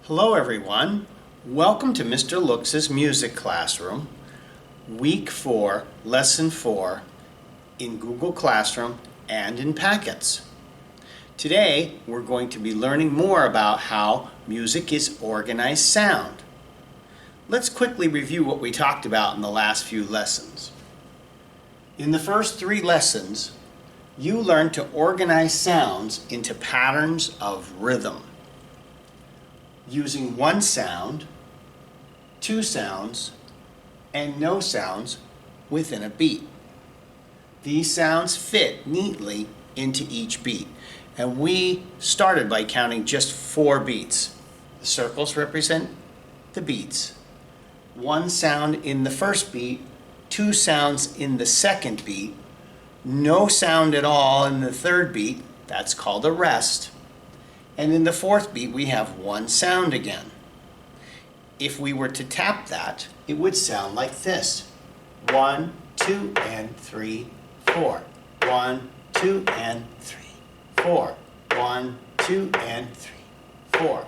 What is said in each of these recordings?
Hello everyone. Welcome to Mr. Looks' music classroom, week 4, lesson 4 in Google Classroom and in Packets. Today we're going to be learning more about how music is organized sound. Let's quickly review what we talked about in the last few lessons. In the first 3 lessons, you learned to organize sounds into patterns of rhythm, using one sound, 2 sounds, and no sounds within a beat. These sounds fit neatly into each beat, and we started by counting just 4 beats. The circles represent the beats. 1 sound in the first beat, 2 sounds in the second beat, no sound at all in the third beat, that's called a rest. And in the fourth beat, we have 1 sound again. If we were to tap that, it would sound like this. 1, 2, and 3, 4. 1, 2, and 3, 4. 1, 2, and 3, 4.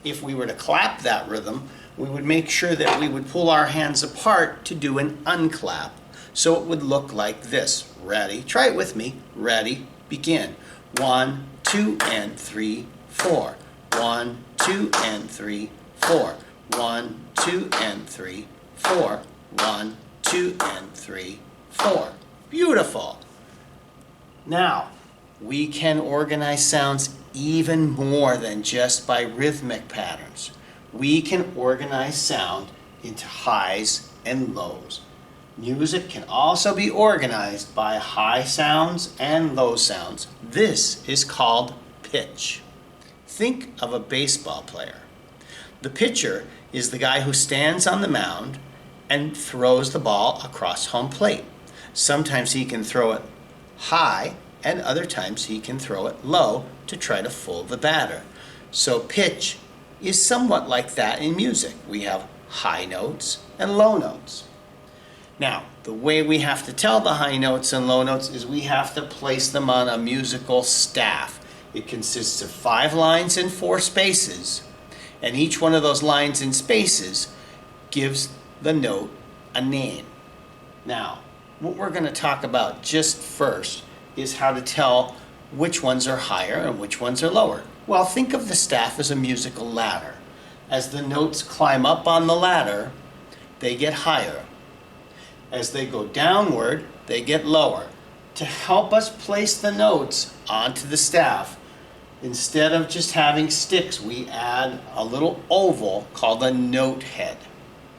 If we were to clap that rhythm, we would make sure that we would pull our hands apart to do an unclap. So it would look like this. Ready? Try it with me. Ready? Begin. 1, 2, and 3, 4. 1, 2, and 3, 4. 1, 2, and 3, 4. 1, 2, and 3, 4. Beautiful. Now, we can organize sounds even more than just by rhythmic patterns. We can organize sound into highs and lows. Music can also be organized by high sounds and low sounds. This is called pitch. Think of a baseball player. The pitcher is the guy who stands on the mound and throws the ball across home plate. Sometimes he can throw it high, and other times he can throw it low to try to fool the batter. So pitch is somewhat like that in music. We have high notes and low notes. Now, the way we have to tell the high notes and low notes is we have to place them on a musical staff. It consists of 5 lines and 4 spaces, and each one of those lines and spaces gives the note a name. Now, what we're going to talk about just first is how to tell which ones are higher and which ones are lower. Well, think of the staff as a musical ladder. As the notes climb up on the ladder, they get higher. As they go downward, they get lower. To help us place the notes onto the staff, instead of just having sticks, we add a little oval called a note head.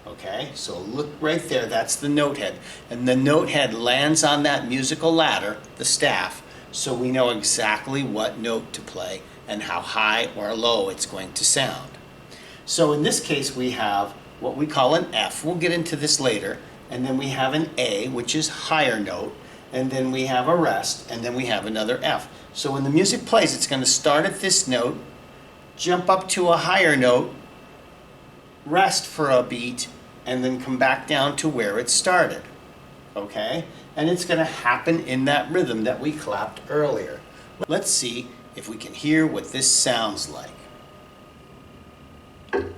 Okay, so look right there, that's the note head. And the note head lands on that musical ladder, the staff, so we know exactly what note to play and how high or low it's going to sound. So in this case, we have what we call an F. We'll get into this later. And then we have an A, which is higher note, and then we have a rest, and then we have another F. So when the music plays, it's going to start at this note, jump up to a higher note, rest for a beat, and then come back down to where it started. Okay? And it's going to happen in that rhythm that we clapped earlier. Let's see if we can hear what this sounds like.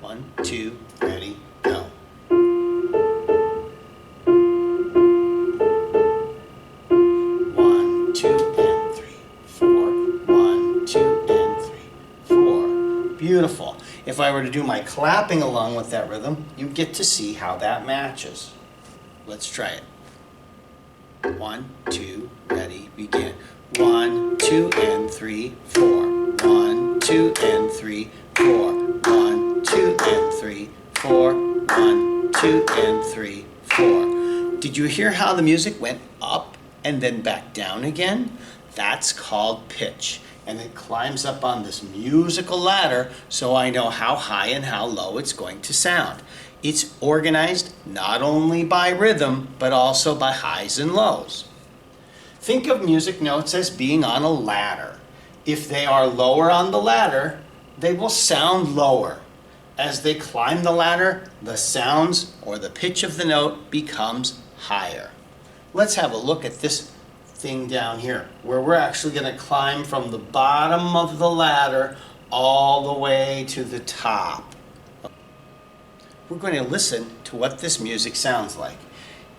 1, 2, ready, go. 1, 2, and 3, 4. 1, 2, and 3, 4. Beautiful. If I were to do my clapping along with that rhythm, you get to see how that matches. Let's try it. 1, 2, ready, begin. 1, 2, and 3, 4. 1, 2, and 3, 4. 1, 2, and 3, 4. 1, 2, and 3, 4. Did you hear how the music went up and then back down again? That's called pitch. And it climbs up on this musical ladder so I know how high and how low it's going to sound. It's organized not only by rhythm, but also by highs and lows. Think of music notes as being on a ladder. If they are lower on the ladder, they will sound lower. As they climb the ladder, the sounds or the pitch of the note becomes higher. Let's have a look at this thing down here, where we're actually going to climb from the bottom of the ladder all the way to the top. We're going to listen to what this music sounds like.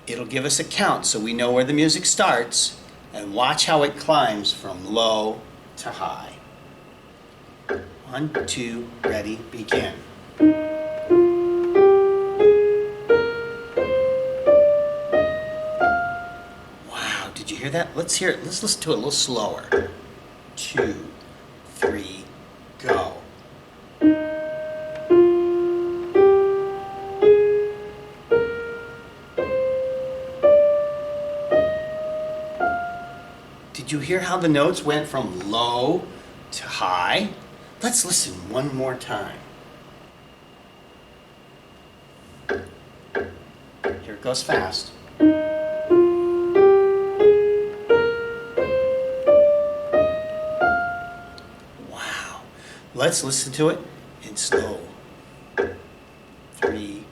It'll give us a count so we know where the music starts, and watch how it climbs from low to high. 1, 2, ready, begin. Wow, did you hear that? Let's hear it. Let's listen to it a little slower. 2, 3, go. Did you hear how the notes went from low to high? Let's listen one more time. Here it goes fast. Wow. Let's listen to it in slow. 3,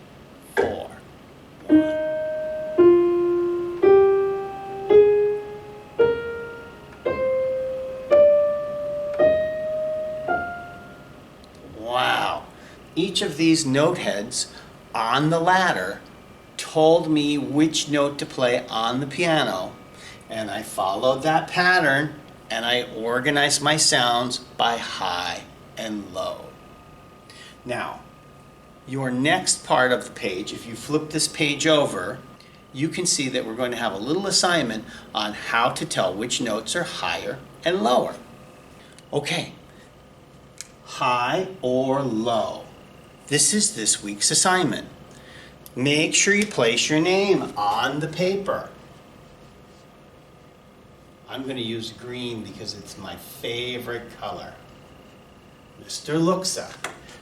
4, 1. Wow. Each of these note heads on the ladder told me which note to play on the piano, and I followed that pattern and I organized my sounds by high and low. Now, your next part of the page, if you flip this page over, you can see that we're going to have a little assignment on how to tell which notes are higher and lower. Okay, high or low. This is this week's assignment. Make sure you place your name on the paper. I'm going to use green because it's my favorite color. Mr. Luxa.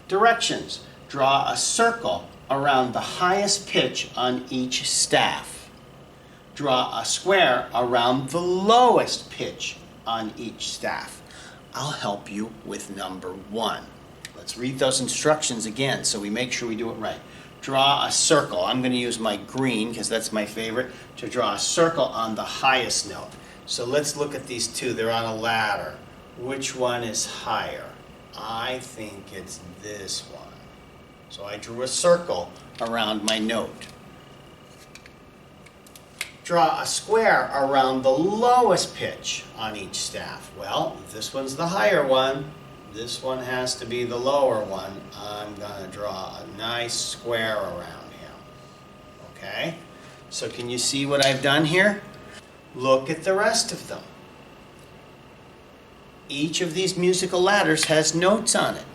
Directions. Draw a circle around the highest pitch on each staff. Draw a square around the lowest pitch on each staff. I'll help you with number 1. Let's read those instructions again so we make sure we do it right. Draw a circle. I'm going to use my green because that's my favorite to draw a circle on the highest note. So let's look at these two. They're on a ladder. Which one is higher? I think it's this one. So I drew a circle around my note. Draw a square around the lowest pitch on each staff. Well, this one's the higher one. This one has to be the lower one. I'm going to draw a nice square around him. Okay? So can you see what I've done here? Look at the rest of them. Each of these musical ladders has notes on it.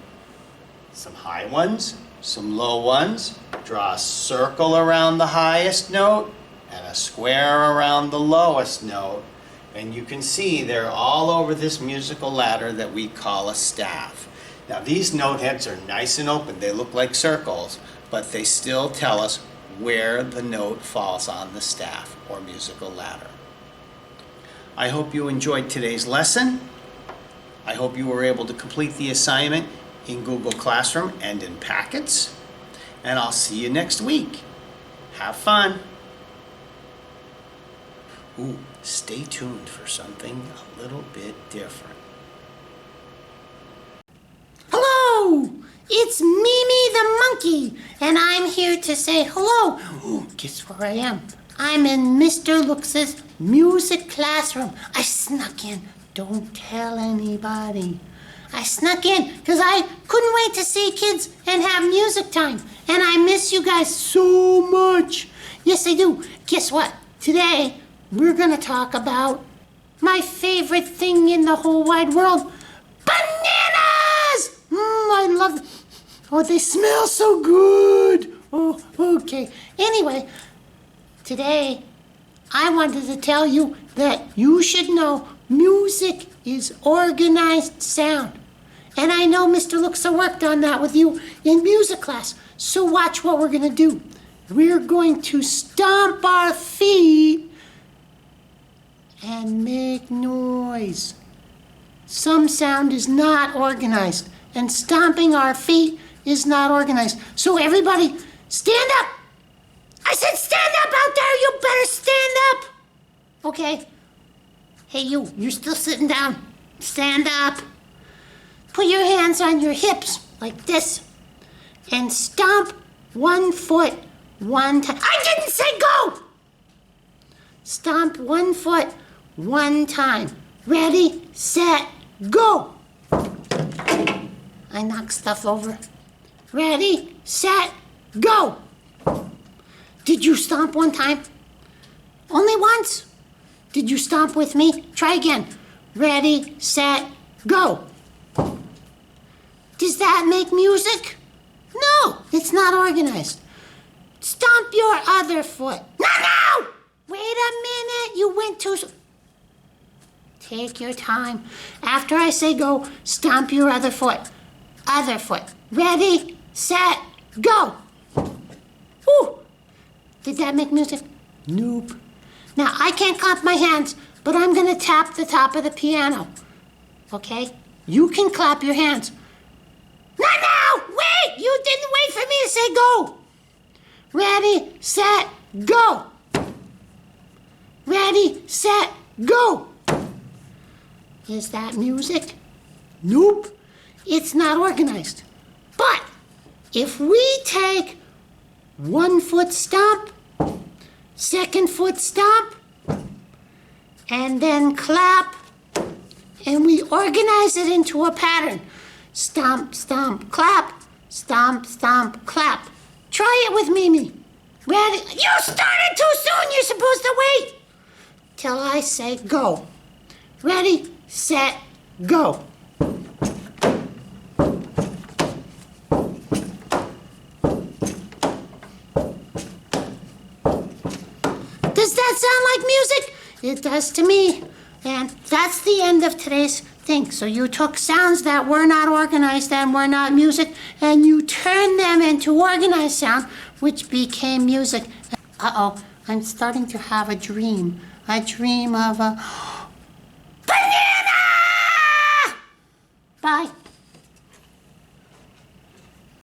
Some high ones, some low ones. Draw a circle around the highest note and a square around the lowest note. And you can see they're all over this musical ladder that we call a staff. Now these note heads are nice and open. They look like circles, but they still tell us where the note falls on the staff or musical ladder. I hope you enjoyed today's lesson. I hope you were able to complete the assignment in Google Classroom and in packets. And I'll see you next week. Have fun. Ooh, stay tuned for something a little bit different. Hello, it's Mimi the monkey, and I'm here to say hello. Ooh, guess where I am? I'm in Mr. Lux's music classroom. I snuck in. Don't tell anybody. I snuck in because I couldn't wait to see kids and have music time. And I miss you guys so much. Yes, I do. Guess what? Today, we're going to talk about my favorite thing in the whole wide world. Bananas! I love them. Oh, they smell so good. Oh, okay. Anyway, today, I wanted to tell you that you should know music is organized sound. And I know Mr. Luxa worked on that with you in music class. So watch what we're going to do. We're going to stomp our feet and make noise. Some sound is not organized, and stomping our feet is not organized. So everybody, stand up! I said stand up out there! You better stand up! Okay. Hey, you're still sitting down. Stand up. Put your hands on your hips like this and stomp 1 foot 1 time. I didn't say go! Stomp 1 foot 1 time. Ready, set, go! I knock stuff over. Ready, set, go! Did you stomp 1 time? Only once? Did you stomp with me? Try again. Ready, set, go. Does that make music? No, it's not organized. Stomp your other foot. No! Wait a minute, you went too... Take your time. After I say go, stomp your other foot. Other foot. Ready, set, go. Whew. Did that make music? Nope. Now, I can't clap my hands, but I'm going to tap the top of the piano. Okay? You can clap your hands. No! Wait! You didn't wait for me to say go. Ready, set, go. Ready, set, go. Is that music? Nope. It's not organized. But if we take 1 foot stomp, 2nd foot stomp, and then clap, and we organize it into a pattern. Stomp, stomp, clap, stomp, stomp, clap. Try it with Mimi. Ready? You started too soon. You're supposed to wait till I say go. Ready, set, go. Does that sound like music? It does to me. And that's the end of today's thing. So you took sounds that were not organized and were not music, and you turned them into organized sound, which became music. Uh-oh, I'm starting to have a dream. A dream of a...